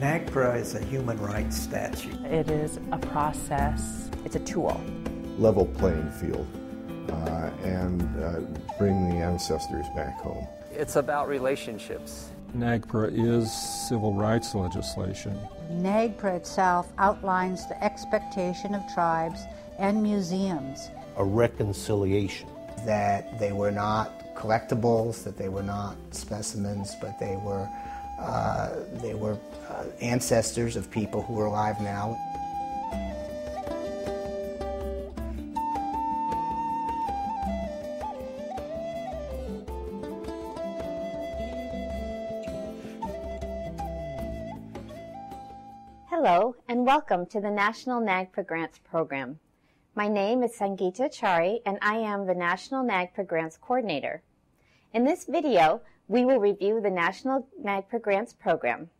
NAGPRA is a human rights statute. It is a process. It's a tool. Level playing field and bring the ancestors back home. It's about relationships. NAGPRA is civil rights legislation. NAGPRA itself outlines the expectation of tribes and museums. A reconciliation. That they were not collectibles, that they were not specimens, but they were ancestors of people who are alive now. Hello, and welcome to the National NAGPRA Grants Program. My name is Sangeeta Chari, and I am the National NAGPRA Grants Coordinator. In this video, we will review the National NAGPRA Grants Program.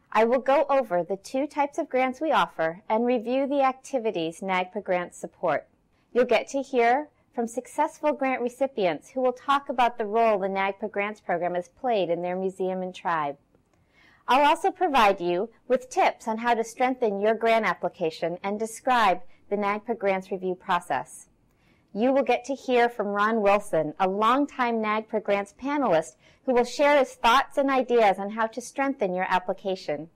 I will go over the two types of grants we offer and review the activities NAGPRA grants support. You'll get to hear from successful grant recipients who will talk about the role the NAGPRA Grants Program has played in their museum and tribe. I'll also provide you with tips on how to strengthen your grant application and describe the NAGPRA Grants Review process. You will get to hear from Ron Wilson, a longtime NAGPRA Grants panelist, who will share his thoughts and ideas on how to strengthen your application.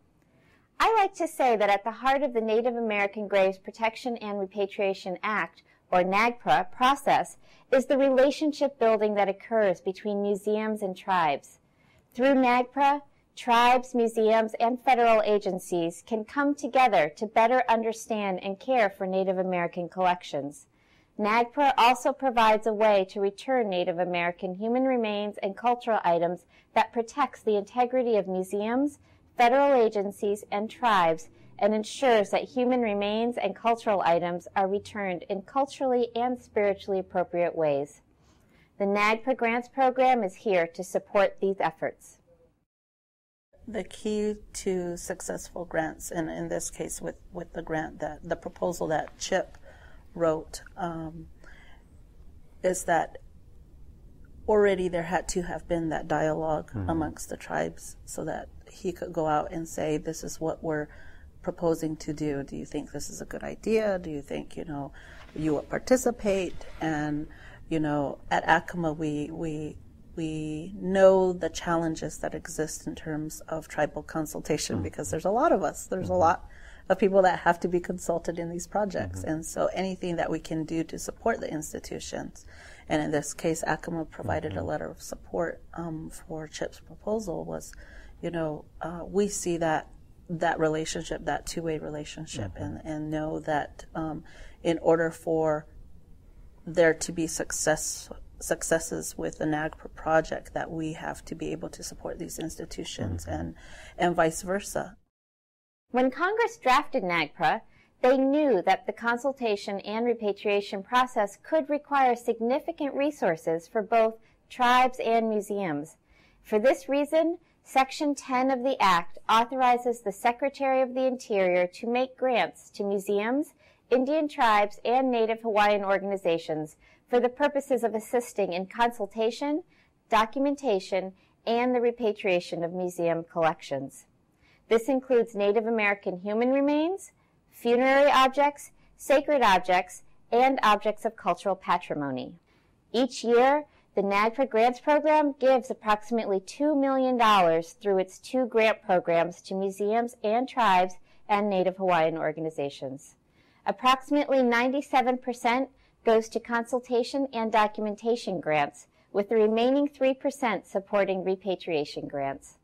I like to say that at the heart of the Native American Graves Protection and Repatriation Act, or NAGPRA, process is the relationship building that occurs between museums and tribes. Through NAGPRA, tribes, museums, and federal agencies can come together to better understand and care for Native American collections. NAGPRA also provides a way to return Native American human remains and cultural items that protects the integrity of museums, federal agencies, and tribes, and ensures that human remains and cultural items are returned in culturally and spiritually appropriate ways. The NAGPRA Grants Program is here to support these efforts. The key to successful grants, and in this case with the grant, that the proposal that Chip wrote, is that already there had to have been that dialogue amongst the tribes so that he could go out and say, this is what we're proposing to do. Do you think this is a good idea? Do you think, you will participate? And, at ACMA, we know the challenges that exist in terms of tribal consultation because there's a lot of us. There's a lot of people that have to be consulted in these projects. And so anything that we can do to support the institutions, and in this case, ACMA provided a letter of support for Chip's proposal, was, we see that relationship, that two-way relationship, and know that in order for there to be successes with the NAGPRA project, that we have to be able to support these institutions and vice versa. When Congress drafted NAGPRA, they knew that the consultation and repatriation process could require significant resources for both tribes and museums. For this reason, Section 10 of the Act authorizes the Secretary of the Interior to make grants to museums, Indian tribes, and Native Hawaiian organizations for the purposes of assisting in consultation, documentation, and the repatriation of museum collections. This includes Native American human remains, funerary objects, sacred objects, and objects of cultural patrimony. Each year, the NAGPRA Grants Program gives approximately $2 million through its two grant programs to museums and tribes and Native Hawaiian organizations. Approximately 97% goes to consultation and documentation grants, with the remaining 3% supporting repatriation grants.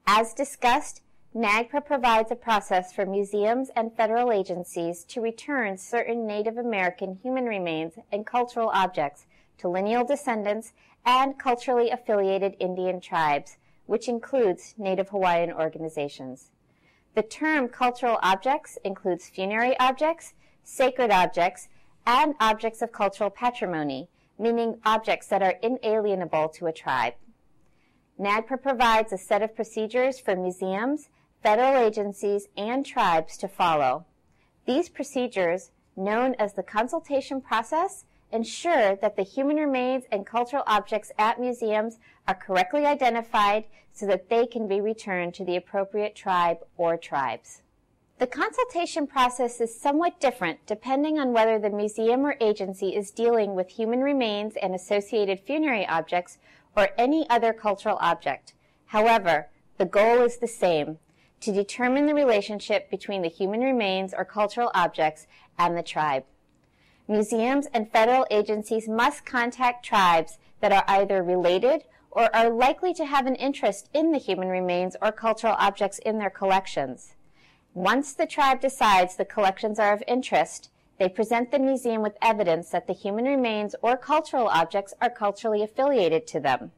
As discussed, NAGPRA provides a process for museums and federal agencies to return certain Native American human remains and cultural objects to lineal descendants and culturally affiliated Indian tribes, which includes Native Hawaiian organizations. The term cultural objects includes funerary objects, sacred objects, and objects of cultural patrimony, meaning objects that are inalienable to a tribe. NAGPRA provides a set of procedures for museums, federal agencies, and tribes to follow. These procedures, known as the consultation process, ensure that the human remains and cultural objects at museums are correctly identified so that they can be returned to the appropriate tribe or tribes. The consultation process is somewhat different depending on whether the museum or agency is dealing with human remains and associated funerary objects or any other cultural object. However, the goal is the same: to determine the relationship between the human remains or cultural objects and the tribe. Museums and federal agencies must contact tribes that are either related or are likely to have an interest in the human remains or cultural objects in their collections. Once the tribe decides the collections are of interest, they present the museum with evidence that the human remains or cultural objects are culturally affiliated to them.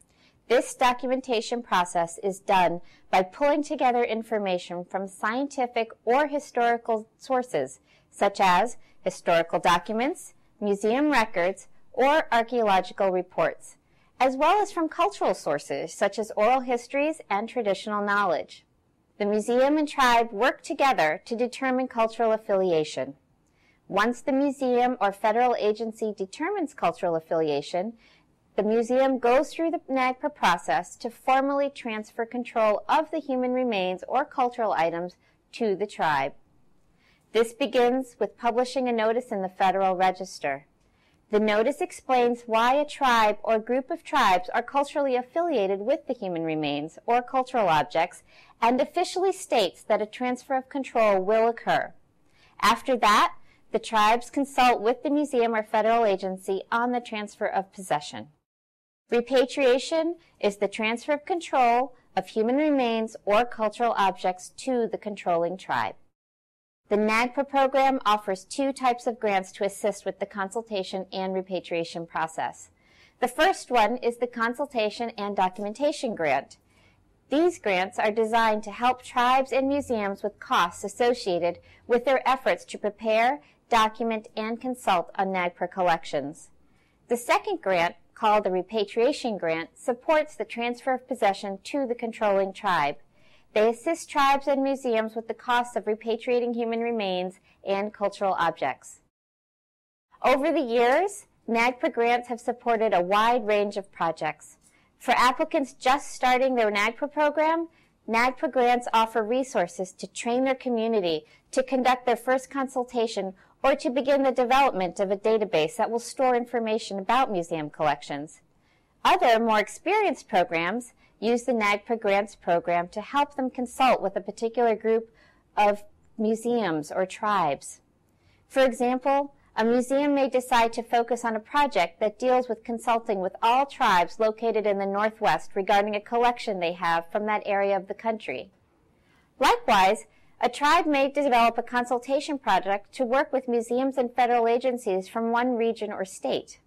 This documentation process is done by pulling together information from scientific or historical sources, such as historical documents, museum records, or archaeological reports, as well as from cultural sources, such as oral histories and traditional knowledge. The museum and tribe work together to determine cultural affiliation. Once the museum or federal agency determines cultural affiliation, the museum goes through the NAGPRA process to formally transfer control of the human remains or cultural items to the tribe. This begins with publishing a notice in the Federal Register. The notice explains why a tribe or group of tribes are culturally affiliated with the human remains or cultural objects, and officially states that a transfer of control will occur. After that, the tribes consult with the museum or federal agency on the transfer of possession. Repatriation is the transfer of control of human remains or cultural objects to the controlling tribe. The NAGPRA program offers two types of grants to assist with the consultation and repatriation process. The first one is the Consultation and Documentation Grant. These grants are designed to help tribes and museums with costs associated with their efforts to prepare, document, and consult on NAGPRA collections. The second grant, called the Repatriation Grant, supports the transfer of possession to the controlling tribe. They assist tribes and museums with the costs of repatriating human remains and cultural objects. Over the years, NAGPRA grants have supported a wide range of projects. For applicants just starting their NAGPRA program, NAGPRA grants offer resources to train their community, to conduct their first consultation, or to begin the development of a database that will store information about museum collections. Other, more experienced programs use the NAGPRA Grants Program to help them consult with a particular group of museums or tribes. For example, a museum may decide to focus on a project that deals with consulting with all tribes located in the Northwest regarding a collection they have from that area of the country. Likewise, a tribe may develop a consultation project to work with museums and federal agencies from one region or state.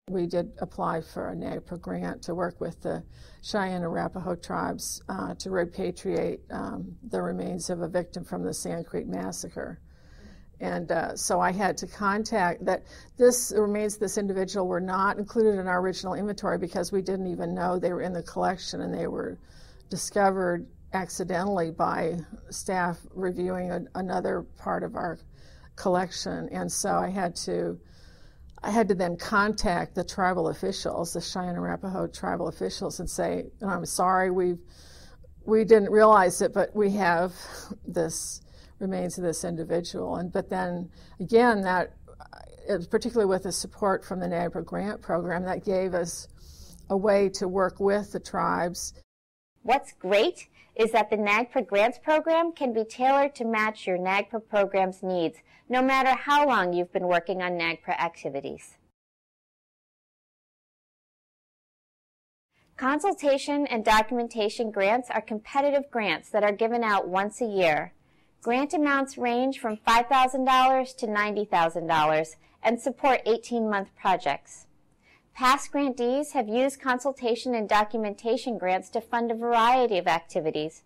We did apply for a NAGPRA grant to work with the Cheyenne and Arapaho tribes to repatriate the remains of a victim from the Sand Creek Massacre. And so I had to contact that. The remains of this individual were not included in our original inventory because we didn't even know they were in the collection, and they were discovered accidentally by staff reviewing another part of our collection. And so I had to then contact the tribal officials, the Cheyenne and Arapaho tribal officials, and say, I'm sorry, we didn't realize it, but we have this remains of this individual. But then again, that particularly with the support from the NAGPRA Grant Program, that gave us a way to work with the tribes. What's great is that the NAGPRA Grants Program can be tailored to match your NAGPRA program's needs, no matter how long you've been working on NAGPRA activities. Consultation and documentation grants are competitive grants that are given out once a year. Grant amounts range from $5,000 to $90,000 and support 18-month projects. Past grantees have used consultation and documentation grants to fund a variety of activities.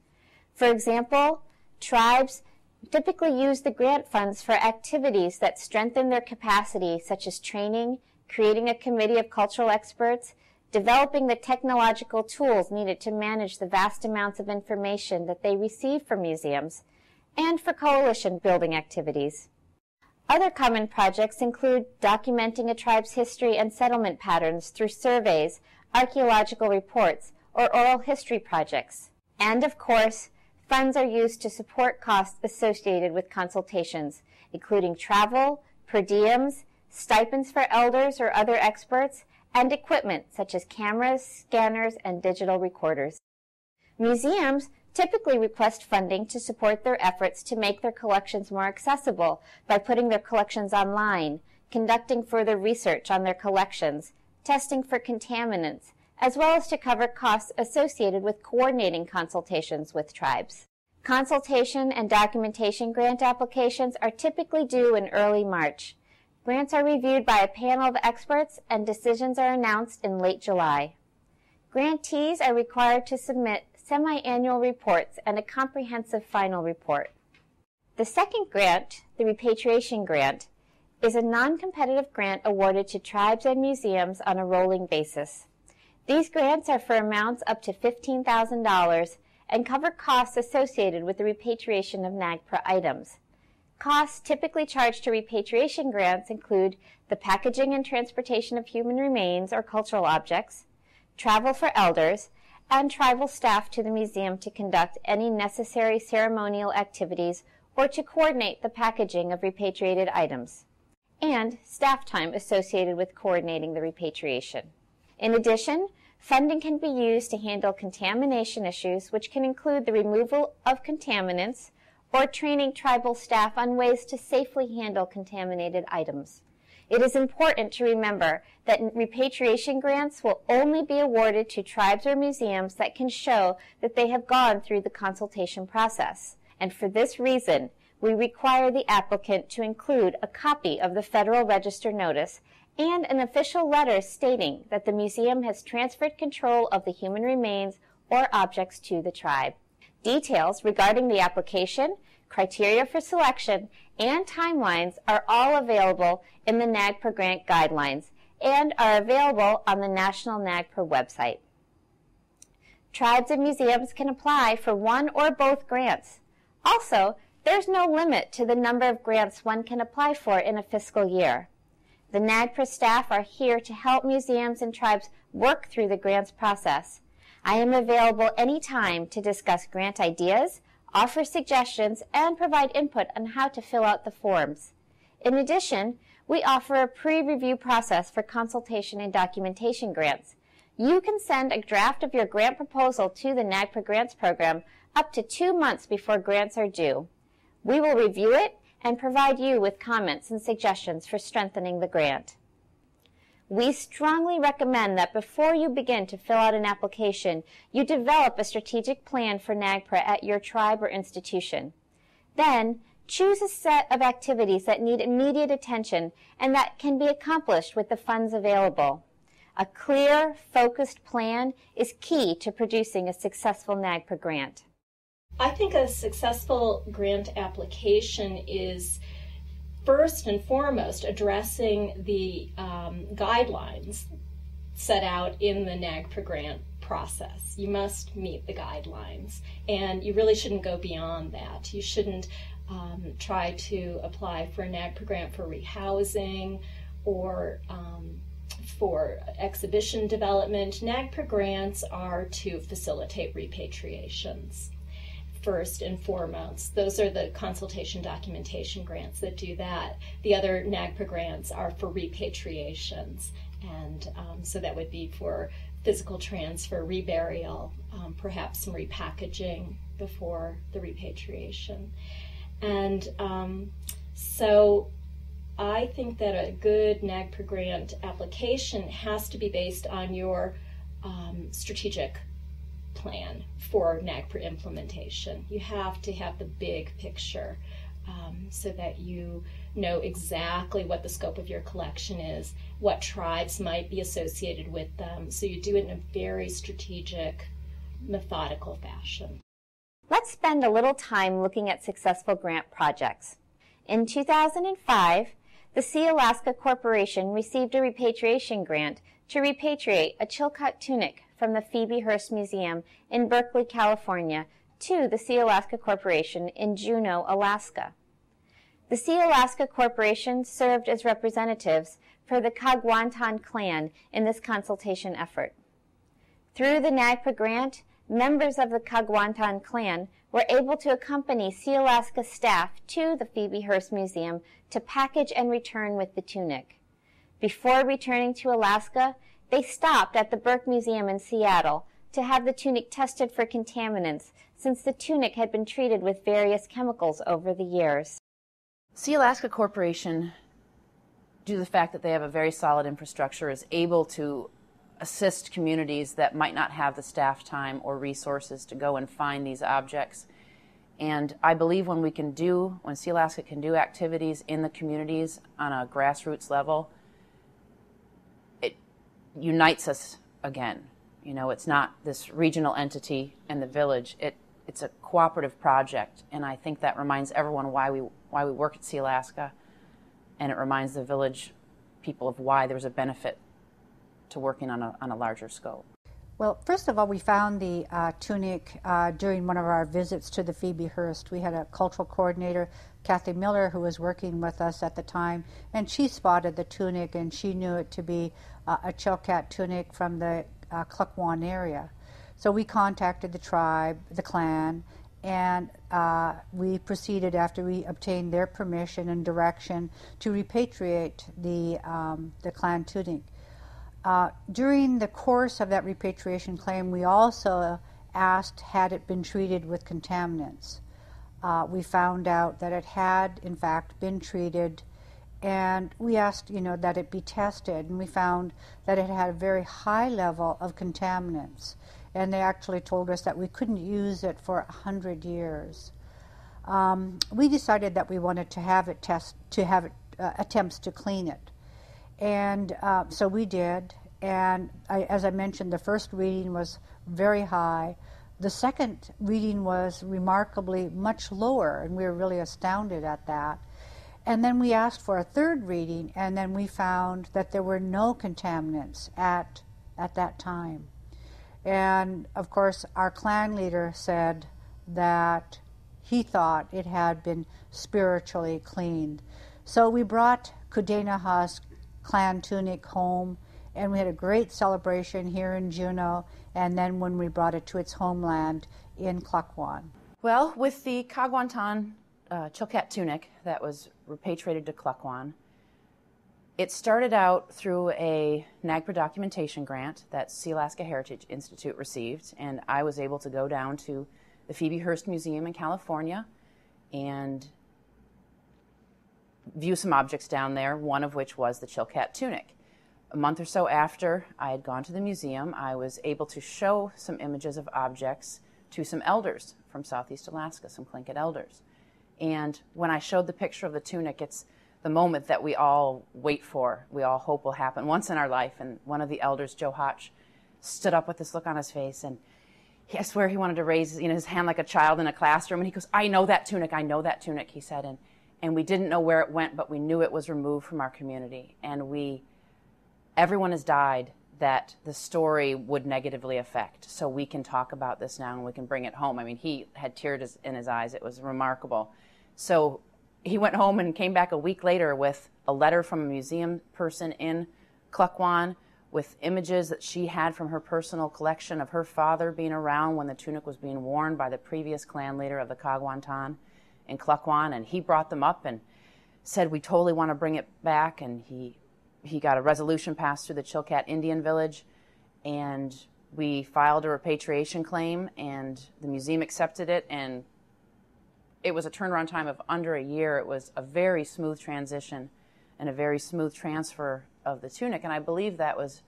For example, tribes typically use the grant funds for activities that strengthen their capacity, such as training, creating a committee of cultural experts, developing the technological tools needed to manage the vast amounts of information that they receive from museums, and for coalition building activities. Other common projects include documenting a tribe's history and settlement patterns through surveys, archaeological reports, or oral history projects. And of course, funds are used to support costs associated with consultations, including travel, per diems, stipends for elders or other experts, and equipment such as cameras, scanners, and digital recorders. Museums typically request funding to support their efforts to make their collections more accessible by putting their collections online, conducting further research on their collections, testing for contaminants, as well as to cover costs associated with coordinating consultations with tribes. Consultation and documentation grant applications are typically due in early March. Grants are reviewed by a panel of experts and decisions are announced in late July. Grantees are required to submit semi-annual reports and a comprehensive final report. The second grant, the repatriation grant, is a non-competitive grant awarded to tribes and museums on a rolling basis. These grants are for amounts up to $15,000 and cover costs associated with the repatriation of NAGPRA items. Costs typically charged to repatriation grants include the packaging and transportation of human remains or cultural objects, travel for elders, and tribal staff to the museum to conduct any necessary ceremonial activities or to coordinate the packaging of repatriated items, and staff time associated with coordinating the repatriation. In addition, funding can be used to handle contamination issues, which can include the removal of contaminants or training tribal staff on ways to safely handle contaminated items. It is important to remember that repatriation grants will only be awarded to tribes or museums that can show that they have gone through the consultation process. And for this reason, we require the applicant to include a copy of the Federal Register notice and an official letter stating that the museum has transferred control of the human remains or objects to the tribe. Details regarding the application, criteria for selection, and timelines are all available in the NAGPRA grant guidelines and are available on the National NAGPRA website. Tribes and museums can apply for one or both grants. Also, there's no limit to the number of grants one can apply for in a fiscal year. The NAGPRA staff are here to help museums and tribes work through the grants process. I am available anytime to discuss grant ideas, offer suggestions, and provide input on how to fill out the forms. In addition, we offer a pre-review process for consultation and documentation grants. You can send a draft of your grant proposal to the NAGPRA Grants Program up to 2 months before grants are due. We will review it and provide you with comments and suggestions for strengthening the grant. We strongly recommend that before you begin to fill out an application, you develop a strategic plan for NAGPRA at your tribe or institution. Then, choose a set of activities that need immediate attention and that can be accomplished with the funds available. A clear, focused plan is key to producing a successful NAGPRA grant. I think a successful grant application is first and foremost addressing the guidelines set out in the NAGPRA grant process. You must meet the guidelines, and you really shouldn't go beyond that. You shouldn't try to apply for a NAGPRA grant for rehousing or for exhibition development. NAGPRA grants are to facilitate repatriations. First and foremost. Those are the consultation documentation grants that do that. The other NAGPRA grants are for repatriations, and so that would be for physical transfer, reburial, perhaps some repackaging before the repatriation. And so I think that a good NAGPRA grant application has to be based on your strategic plan for NAGPRA implementation. You have to have the big picture so that you know exactly what the scope of your collection is, what tribes might be associated with them, so you do it in a very strategic, methodical fashion. Let's spend a little time looking at successful grant projects. In 2005, the Sea-Alaska Corporation received a repatriation grant to repatriate a Chilkat tunic from the Phoebe Hearst Museum in Berkeley, California, to the Sea-Alaska Corporation in Juneau, Alaska. The The Sealaska Corporation served as representatives for the Kagwantan clan in this consultation effort. Through the NAGPRA grant, members of the Kagwantan clan were able to accompany Sealaska staff to the Phoebe Hearst Museum to package and return with the tunic. Before returning to Alaska, they stopped at the Burke Museum in Seattle to have the tunic tested for contaminants, since the tunic had been treated with various chemicals over the years. Sealaska Corporation, due to the fact that they have a very solid infrastructure, is able to assist communities that might not have the staff time or resources to go and find these objects. And I believe when Sealaska can do activities in the communities on a grassroots level, it unites us again. You know, it's not this regional entity and the village. It's a cooperative project, and I think that reminds everyone why we work at Sealaska, and it reminds the village people of why there's a benefit to working on a larger scope. Well, first of all, we found the tunic during one of our visits to the Phoebe Hearst. We had a cultural coordinator, Kathy Miller, who was working with us at the time, and she spotted the tunic, and she knew it to be a Chilkat tunic from the Klukwan area. So we contacted the tribe, the clan, and we proceeded, after we obtained their permission and direction, to repatriate the clan tunic. During the course of that repatriation claim, we also asked, had it been treated with contaminants. We found out that it had, in fact, been treated, and we asked, that it be tested, and we found that it had a very high level of contaminants, and they actually told us that we couldn't use it for 100 years. We decided that we wanted to have attempts to clean it. And so we did, and as I mentioned, the first reading was very high. The second reading was remarkably much lower, and we were really astounded at that. And then we asked for a third reading, and then we found that there were no contaminants at that time. And of course, our clan leader said that he thought it had been spiritually cleaned. So we brought Kudena clan tunic home, and we had a great celebration here in Juneau, and then when we brought it to its homeland in Klukwan. Well, with the Kagwantan Chilkat tunic that was repatriated to Klukwan, it started out through a NAGPRA documentation grant that Sealaska Heritage Institute received, and I was able to go down to the Phoebe Hearst Museum in California and view some objects down there, one of which was the Chilkat tunic. A month or so after I had gone to the museum, I was able to show some images of objects to some elders from Southeast Alaska, some Tlingit elders. And when I showed the picture of the tunic, it's the moment that we all wait for, we all hope will happen once in our life. And one of the elders, Joe Hotch, stood up with this look on his face, and I swear he wanted to raise his hand like a child in a classroom, and he goes, I know that tunic, he said. And we didn't know where it went, but we knew it was removed from our community. And everyone has died that the story would negatively affect. So we can talk about this now and we can bring it home. I mean, he had tears in his eyes. It was remarkable. So he went home and came back a week later with a letter from a museum person in Klukwan with images that she had from her personal collection of her father being around when the tunic was being worn by the previous clan leader of the Kagwantan in Klukwan. And he brought them up and said, we totally want to bring it back. And he got a resolution passed through the Chilkat Indian Village, and we filed a repatriation claim, and the museum accepted it, and it was a turnaround time of under a year. It was a very smooth transition and a very smooth transfer of the tunic, and I believe that was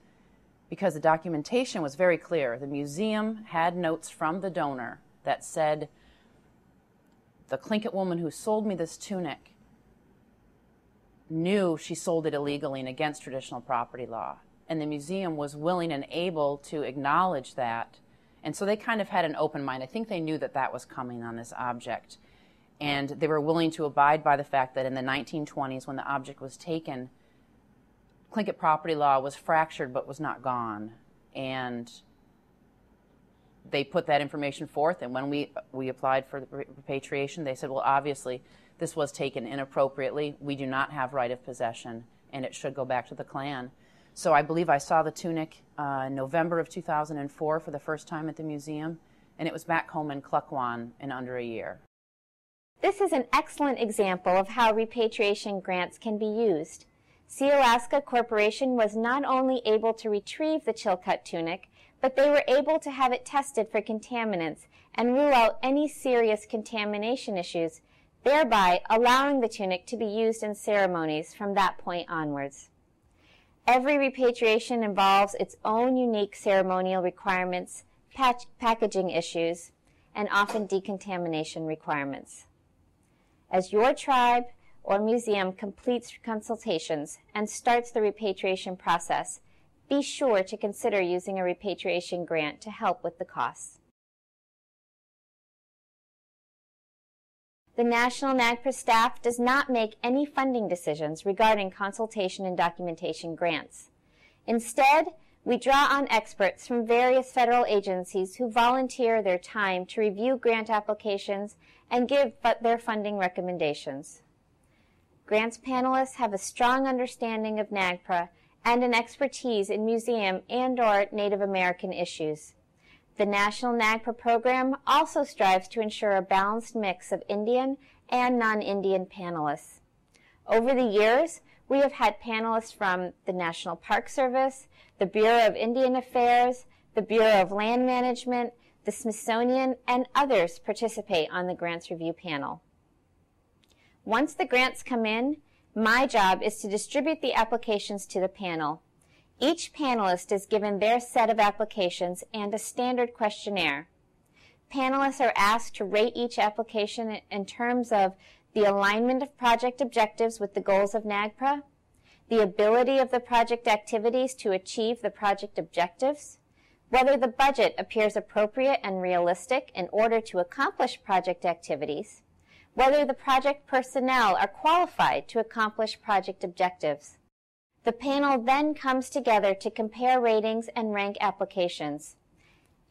because the documentation was very clear. The museum had notes from the donor that said, the Tlingit woman who sold me this tunic knew she sold it illegally and against traditional property law. And the museum was willing and able to acknowledge that. And so they kind of had an open mind. I think they knew that that was coming on this object. And they were willing to abide by the fact that in the 1920s, when the object was taken, Tlingit property law was fractured but was not gone. And they put that information forth, and when we applied for the repatriation, they said, well, obviously, this was taken inappropriately. We do not have right of possession, and it should go back to the clan. So I believe I saw the tunic in November of 2004 for the first time at the museum, and it was back home in Klukwan in under a year. This is an excellent example of how repatriation grants can be used. Sealaska Corporation was not only able to retrieve the Chilkat tunic, but they were able to have it tested for contaminants and rule out any serious contamination issues, thereby allowing the tunic to be used in ceremonies from that point onwards. Every repatriation involves its own unique ceremonial requirements, packaging issues, and often decontamination requirements. As your tribe or museum completes consultations and starts the repatriation process, be sure to consider using a repatriation grant to help with the costs. The National NAGPRA staff does not make any funding decisions regarding consultation and documentation grants. Instead, we draw on experts from various federal agencies who volunteer their time to review grant applications and give their funding recommendations. Grants panelists have a strong understanding of NAGPRA and an expertise in museum and/or Native American issues. The National NAGPRA program also strives to ensure a balanced mix of Indian and non-Indian panelists. Over the years, we have had panelists from the National Park Service, the Bureau of Indian Affairs, the Bureau of Land Management, the Smithsonian, and others participate on the grants review panel. Once the grants come in, my job is to distribute the applications to the panel. Each panelist is given their set of applications and a standard questionnaire. Panelists are asked to rate each application in terms of the alignment of project objectives with the goals of NAGPRA, the ability of the project activities to achieve the project objectives, whether the budget appears appropriate and realistic in order to accomplish project activities, whether the project personnel are qualified to accomplish project objectives. The panel then comes together to compare ratings and rank applications.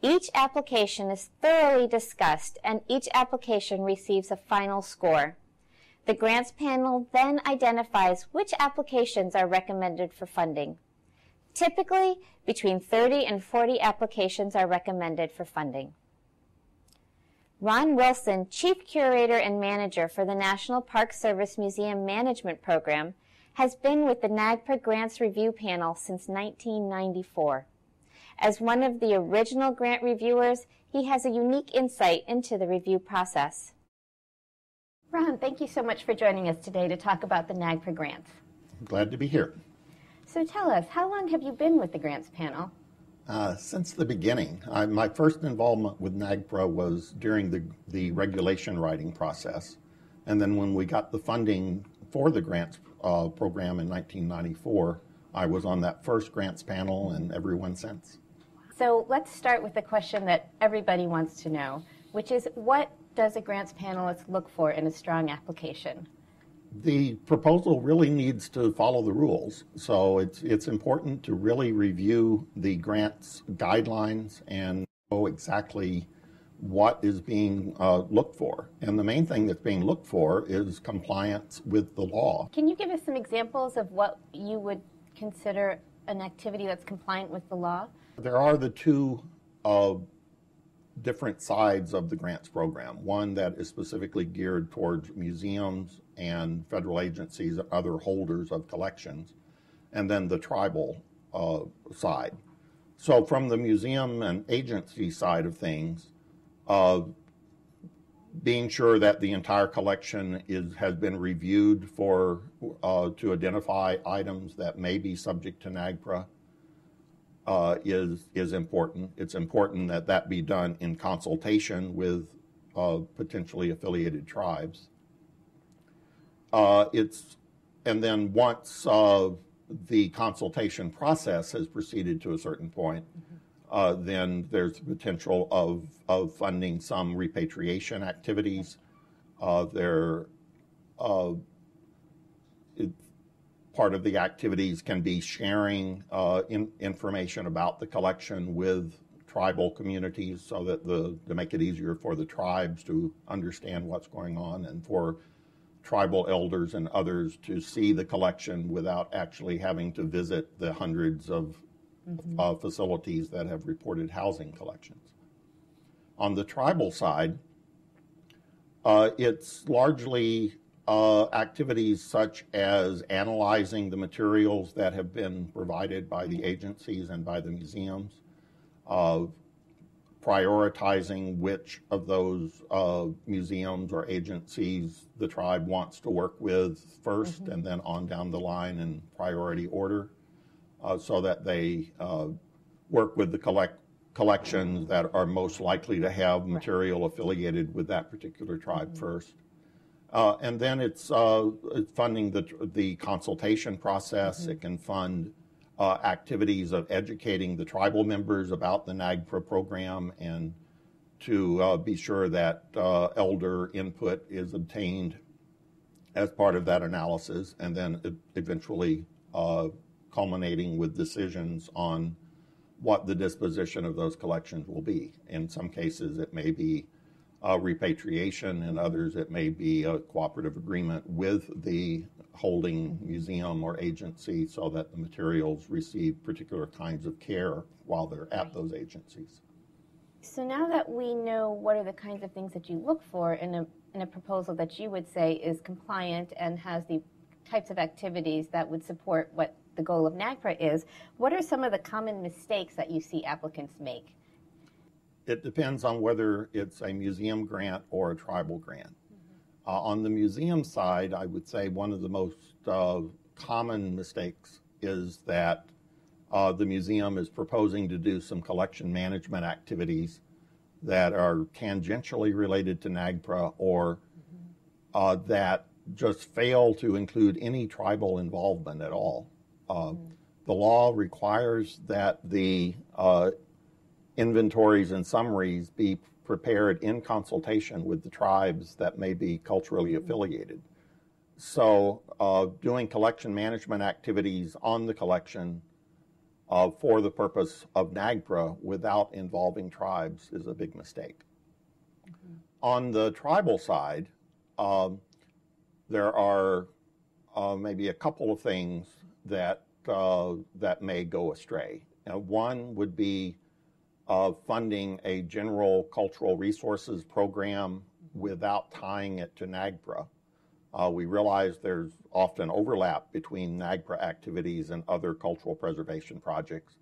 Each application is thoroughly discussed, and each application receives a final score. The grants panel then identifies which applications are recommended for funding. Typically, between 30 and 40 applications are recommended for funding. Ron Wilson, Chief Curator and Manager for the National Park Service Museum Management Program, has been with the NAGPRA Grants Review Panel since 1994. As one of the original grant reviewers, he has a unique insight into the review process. Ron, thank you so much for joining us today to talk about the NAGPRA grants. Glad to be here. So tell us, how long have you been with the grants panel? Since the beginning. My first involvement with NAGPRA was during the regulation writing process. And then when we got the funding for the grants program in 1994, I was on that first grants panel and everyone since. So let's start with the question that everybody wants to know, which is, what does a grants panelist look for in a strong application? The proposal really needs to follow the rules. So it's important to really review the grants guidelines and know exactly what is being looked for. And the main thing that's being looked for is compliance with the law. Can you give us some examples of what you would consider an activity that's compliant with the law? There are the two different sides of the grants program. One that is specifically geared towards museums and federal agencies and other holders of collections, and then the tribal side. So from the museum and agency side of things, being sure that the entire collection has been reviewed for to identify items that may be subject to NAGPRA is important. It's important that that be done in consultation with potentially affiliated tribes. And then once the consultation process has proceeded to a certain point, then there's the potential of funding some repatriation activities. Part of the activities can be sharing information about the collection with tribal communities so that to make it easier for the tribes to understand what's going on and for tribal elders and others to see the collection without actually having to visit the hundreds of facilities that have reported housing collections. On the tribal side, it's largely activities such as analyzing the materials that have been provided by the agencies and by the museums, prioritizing which of those museums or agencies the tribe wants to work with first, and then on down the line in priority order, so that they work with the collections that are most likely to have material affiliated with that particular tribe first. And then it's funding the consultation process. It can fund activities of educating the tribal members about the NAGPRA program and to be sure that elder input is obtained as part of that analysis, and then eventually culminating with decisions on what the disposition of those collections will be. In some cases, it may be repatriation. In others, it may be a cooperative agreement with the holding museum or agency so that the materials receive particular kinds of care while they're at those agencies. So now that we know what are the kinds of things that you look for in a proposal that you would say is compliant and has the types of activities that would support what the goal of NAGPRA is, what are some of the common mistakes that you see applicants make? It depends on whether it's a museum grant or a tribal grant. On the museum side, I would say one of the most common mistakes is that the museum is proposing to do some collection management activities that are tangentially related to NAGPRA or that just fail to include any tribal involvement at all. The law requires that the inventories and summaries be prepared in consultation with the tribes that may be culturally affiliated. So doing collection management activities on the collection for the purpose of NAGPRA without involving tribes is a big mistake. On the tribal side, there are maybe a couple of things that may go astray. One would be funding a general cultural resources program without tying it to NAGPRA. We realize there's often overlap between NAGPRA activities and other cultural preservation projects,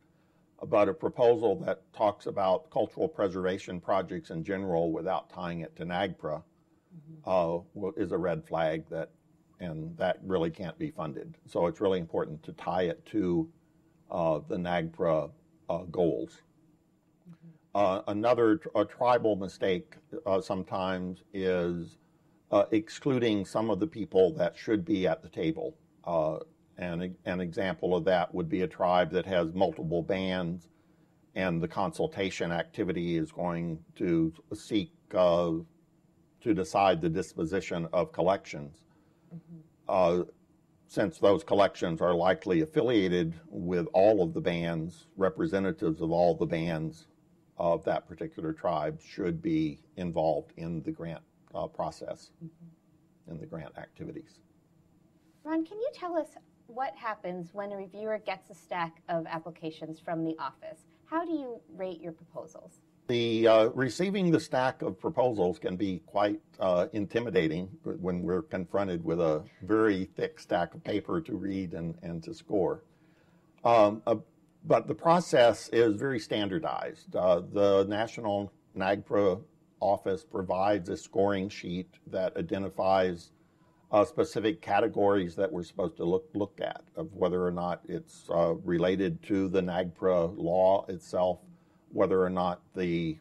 but a proposal that talks about cultural preservation projects in general without tying it to NAGPRA is a red flag, and that really can't be funded. So it's really important to tie it to the NAGPRA goals. Another tribal mistake sometimes is excluding some of the people that should be at the table. And an example of that would be a tribe that has multiple bands, and the consultation activity is going to seek to decide the disposition of collections. Since those collections are likely affiliated with all of the bands, representatives of all the bands of that particular tribe should be involved in the grant process, in the grant activities. Ron, can you tell us what happens when a reviewer gets a stack of applications from the office? How do you rate your proposals? Receiving the stack of proposals can be quite intimidating when we're confronted with a very thick stack of paper to read and to score. But the process is very standardized. The National NAGPRA office provides a scoring sheet that identifies specific categories that we're supposed to look at, of whether or not it's related to the NAGPRA law itself, whether or not the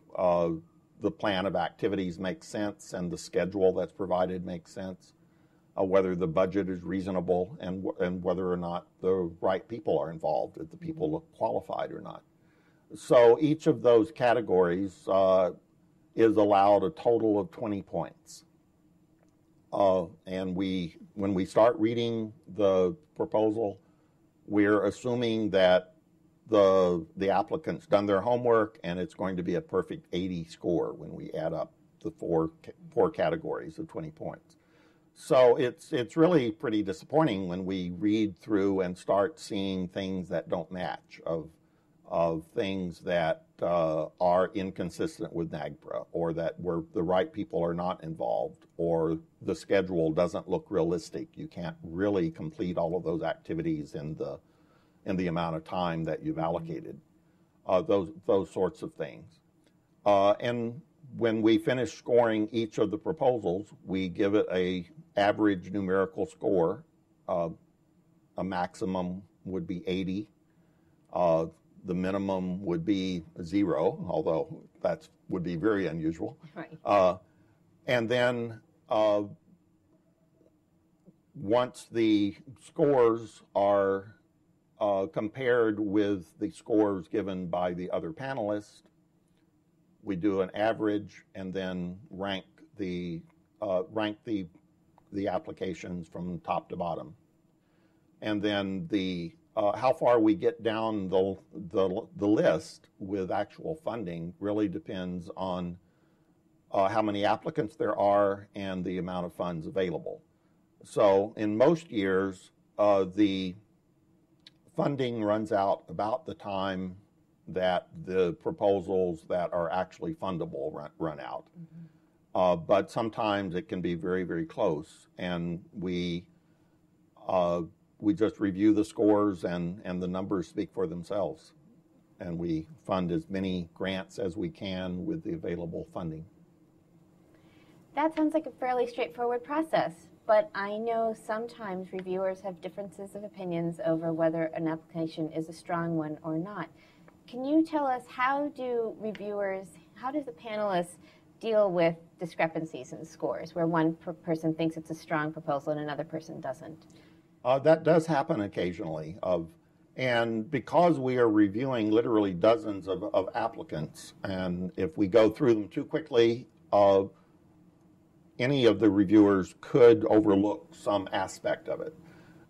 plan of activities makes sense and the schedule that's provided makes sense, whether the budget is reasonable, and whether or not the right people are involved, if the people look qualified or not. So each of those categories is allowed a total of 20 points. And when we start reading the proposal, we're assuming that the applicant's done their homework, and it's going to be a perfect 80 score when we add up the four categories of 20 points. So it's really pretty disappointing when we read through and start seeing things that don't match, of things that are inconsistent with NAGPRA, or that where the right people are not involved, or the schedule doesn't look realistic. You can't really complete all of those activities in the amount of time that you've allocated. Those sorts of things. And when we finish scoring each of the proposals, we give it a average numerical score. A maximum would be 80. The minimum would be 0, although that would be very unusual. Right. And then once the scores are compared with the scores given by the other panelists, we do an average and then rank the applications from top to bottom. And then how far we get down the list with actual funding really depends on how many applicants there are and the amount of funds available. So in most years, the funding runs out about the time that the proposals that are actually fundable run out. Mm-hmm. But sometimes it can be very, very close, and we just review the scores, and the numbers speak for themselves, and we fund as many grants as we can with the available funding. That sounds like a fairly straightforward process, but I know sometimes reviewers have differences of opinions over whether an application is a strong one or not. Can you tell us how do the panelists deal with discrepancies in scores, where one person thinks it's a strong proposal and another person doesn't? That does happen occasionally. And because we are reviewing literally dozens of applicants, and if we go through them too quickly, any of the reviewers could overlook some aspect of it.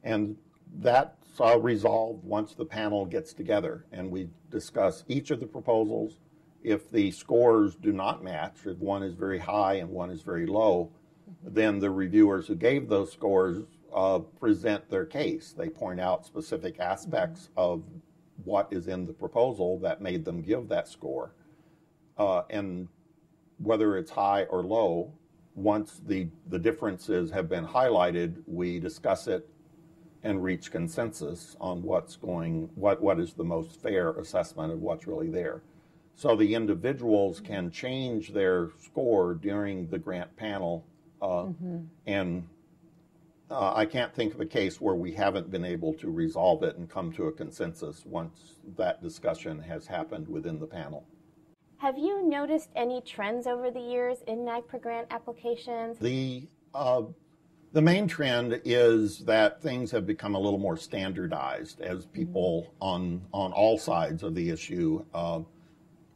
And that's resolved once the panel gets together and we discuss each of the proposals. If the scores do not match, if one is very high and one is very low, then the reviewers who gave those scores present their case. They point out specific aspects of what is in the proposal that made them give that score. And whether it's high or low, once the differences have been highlighted, we discuss it and reach consensus on what is the most fair assessment of what's really there. So the individuals can change their score during the grant panel, and I can't think of a case where we haven't been able to resolve it and come to a consensus once that discussion has happened within the panel. Have you noticed any trends over the years in NAGPRA grant applications? The main trend is that things have become a little more standardized as people on all sides of the issue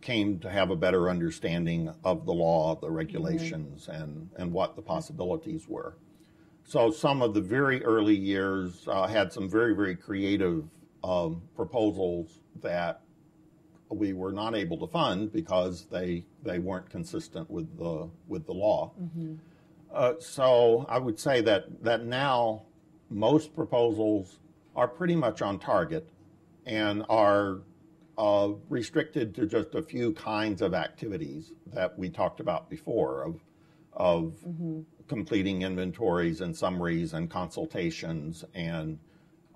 came to have a better understanding of the law, the regulations, and what the possibilities were. So some of the very early years had some very, very creative proposals that we were not able to fund because they weren't consistent with the law. So I would say that now most proposals are pretty much on target and are restricted to just a few kinds of activities that we talked about before of completing inventories and summaries and consultations, and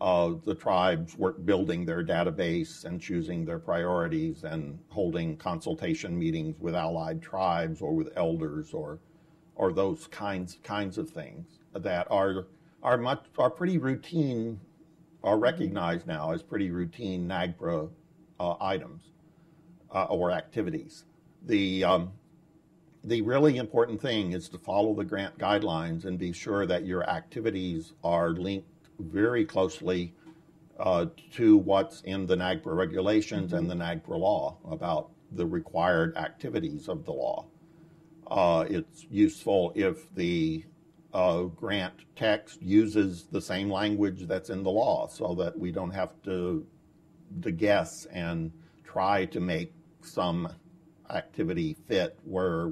the tribes were building their database and choosing their priorities and holding consultation meetings with allied tribes or with elders or those kinds of things that are pretty routine, are recognized now as pretty routine NAGPRA items or activities. The really important thing is to follow the grant guidelines and be sure that your activities are linked very closely to what's in the NAGPRA regulations and the NAGPRA law about the required activities of the law. It's useful if the grant text uses the same language that's in the law so that we don't have to guess and try to make some activity fit where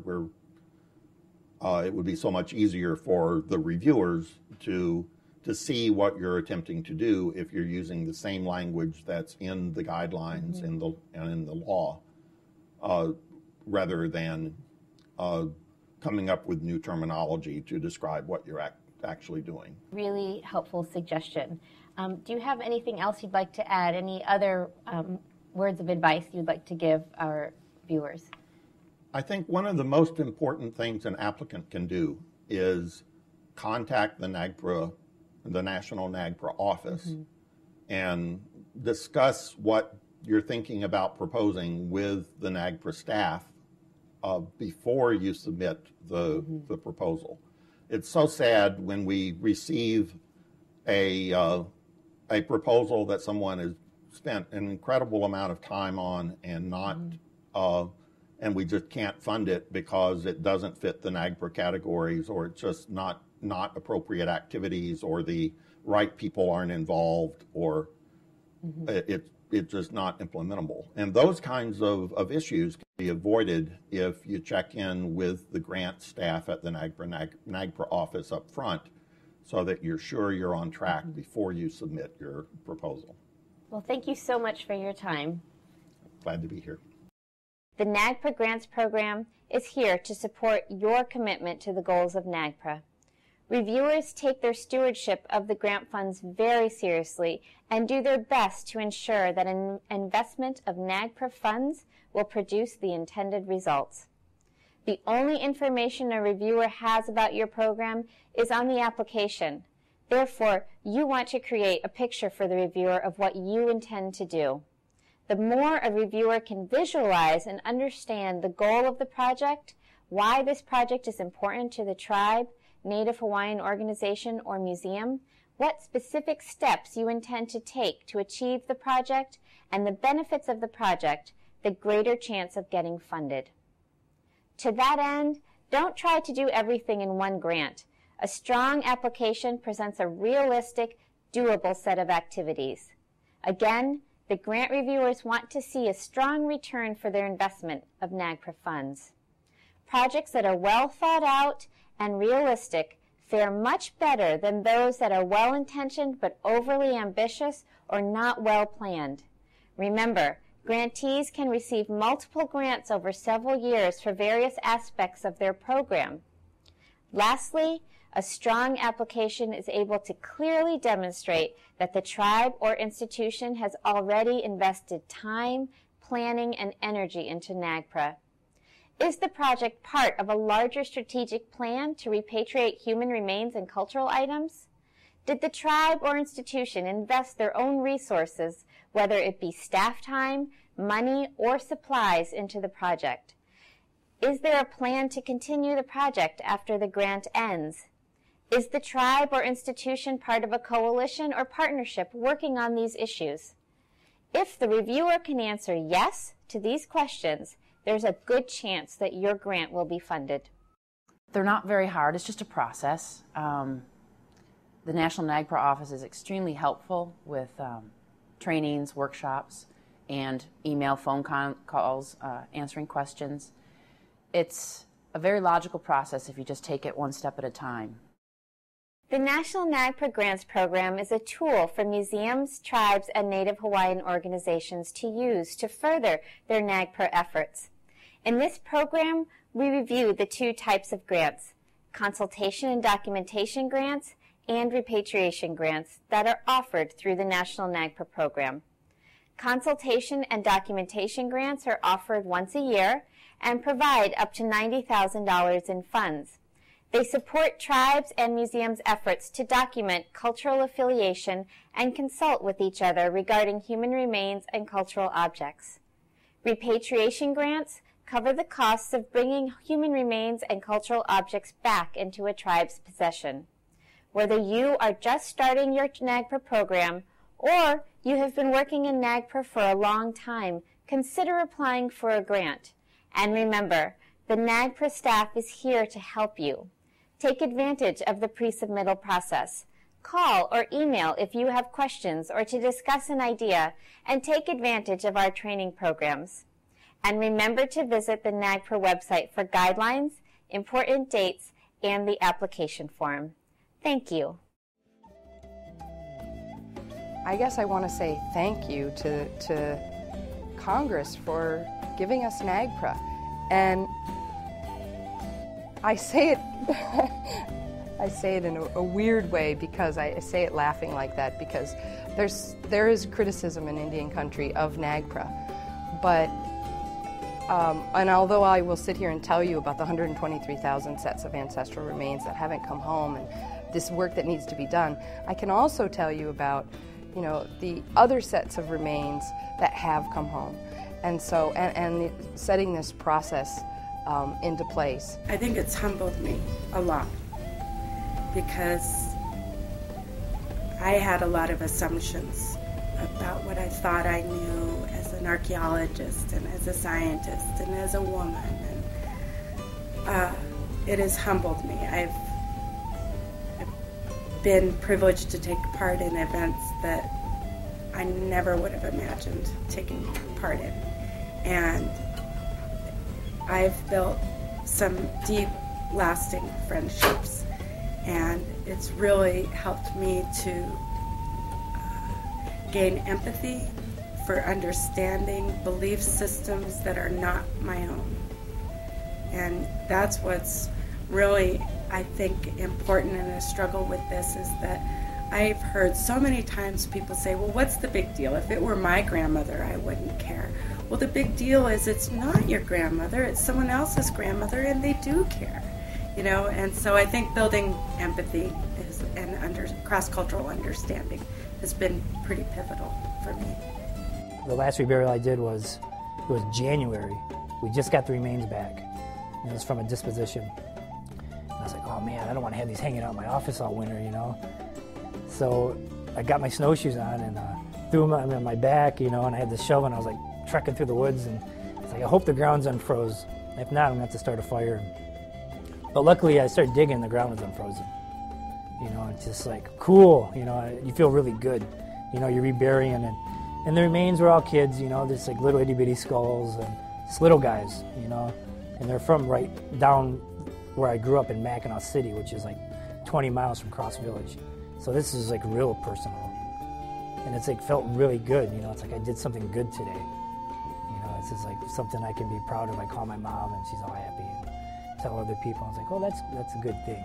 it would be so much easier for the reviewers to see what you're attempting to do if you're using the same language that's in the guidelines and in the law, rather than coming up with new terminology to describe what you're actually doing. Really helpful suggestion. Do you have anything else you'd like to add? Any other words of advice you'd like to give our viewers? I think one of the most important things an applicant can do is contact the National NAGPRA office and discuss what you're thinking about proposing with the NAGPRA staff before you submit the proposal. It's so sad when we receive a proposal that someone has spent an incredible amount of time on and not and we just can't fund it because it doesn't fit the NAGPRA categories, or it's just not appropriate activities, or the right people aren't involved, or it's just not implementable. And those kinds of issues can be avoided if you check in with the grant staff at the NAGPRA office up front so that you're sure you're on track before you submit your proposal. Well, thank you so much for your time. Glad to be here. The NAGPRA Grants Program is here to support your commitment to the goals of NAGPRA. Reviewers take their stewardship of the grant funds very seriously and do their best to ensure that an investment of NAGPRA funds will produce the intended results. The only information a reviewer has about your program is on the application. Therefore, you want to create a picture for the reviewer of what you intend to do. The more a reviewer can visualize and understand the goal of the project, why this project is important to the tribe, Native Hawaiian organization, or museum, what specific steps you intend to take to achieve the project, and the benefits of the project, the greater chance of getting funded. To that end, don't try to do everything in one grant. A strong application presents a realistic, doable set of activities. Again, the grant reviewers want to see a strong return for their investment of NAGPRA funds. Projects that are well thought out and realistic fare much better than those that are well-intentioned but overly ambitious or not well planned. Remember, grantees can receive multiple grants over several years for various aspects of their program. Lastly, a strong application is able to clearly demonstrate that the tribe or institution has already invested time, planning, and energy into NAGPRA. Is the project part of a larger strategic plan to repatriate human remains and cultural items? Did the tribe or institution invest their own resources, whether it be staff time, money, or supplies, into the project? Is there a plan to continue the project after the grant ends? Is the tribe or institution part of a coalition or partnership working on these issues? If the reviewer can answer yes to these questions, there's a good chance that your grant will be funded. They're not very hard. It's just a process. The National NAGPRA office is extremely helpful with trainings, workshops, and email, phone calls, answering questions. It's a very logical process if you just take it one step at a time. The National NAGPRA Grants Program is a tool for museums, tribes, and Native Hawaiian organizations to use to further their NAGPRA efforts. In this program, we review the two types of grants, consultation and documentation grants and repatriation grants that are offered through the National NAGPRA Program. Consultation and documentation grants are offered once a year and provide up to $90,000 in funds. They support tribes and museums' efforts to document cultural affiliation and consult with each other regarding human remains and cultural objects. Repatriation grants cover the costs of bringing human remains and cultural objects back into a tribe's possession. Whether you are just starting your NAGPRA program or you have been working in NAGPRA for a long time, consider applying for a grant. And remember, the NAGPRA staff is here to help you. Take advantage of the pre-submittal process. Call or email if you have questions or to discuss an idea and take advantage of our training programs. And remember to visit the NAGPRA website for guidelines, important dates, and the application form. Thank you. I guess I want to say thank you to Congress for giving us NAGPRA. And I say it I say it in a weird way because I say it laughing like that because there is criticism in Indian country of NAGPRA. But and although I will sit here and tell you about the 123,000 sets of ancestral remains that haven't come home and this work that needs to be done, I can also tell you about, you know, the other sets of remains that have come home. And so, and setting this process into place. I think it's humbled me a lot because I had a lot of assumptions about what I thought I knew as an archaeologist and as a scientist and as a woman. And it has humbled me. I've been privileged to take part in events that I never would have imagined taking part in. And I've built some deep, lasting friendships, and it's really helped me to gain empathy for understanding belief systems that are not my own. And that's what's really, I think, important in a struggle with this, is that I've heard so many times people say, well, what's the big deal? If it were my grandmother, I wouldn't care. Well, the big deal is it's not your grandmother, it's someone else's grandmother, and they do care, you know. And so I think building empathy and cross-cultural understanding has been pretty pivotal for me. The last reburial I did was January. We just got the remains back. It was from a disposition. And I was like, oh man, I don't want to have these hanging out in my office all winter, you know. So I got my snowshoes on and threw them on my back, you know, and I had this shovel and I was like trekking through the woods, and it's like, I hope the ground's unfroze. If not, I'm gonna have to start a fire. But luckily I started digging and the ground was unfrozen. You know, it's just like, cool, you know, you feel really good. You know, you're reburying, and the remains were all kids, you know, there's like little itty bitty skulls and just little guys, you know, and they're from right down where I grew up in Mackinac City, which is like 20 miles from Cross Village. So this is like real personal. And it's like felt really good, you know, it's like I did something good today. You know, it's just like something I can be proud of. I call my mom and she's all happy and tell other people. I was like, oh, that's a good thing.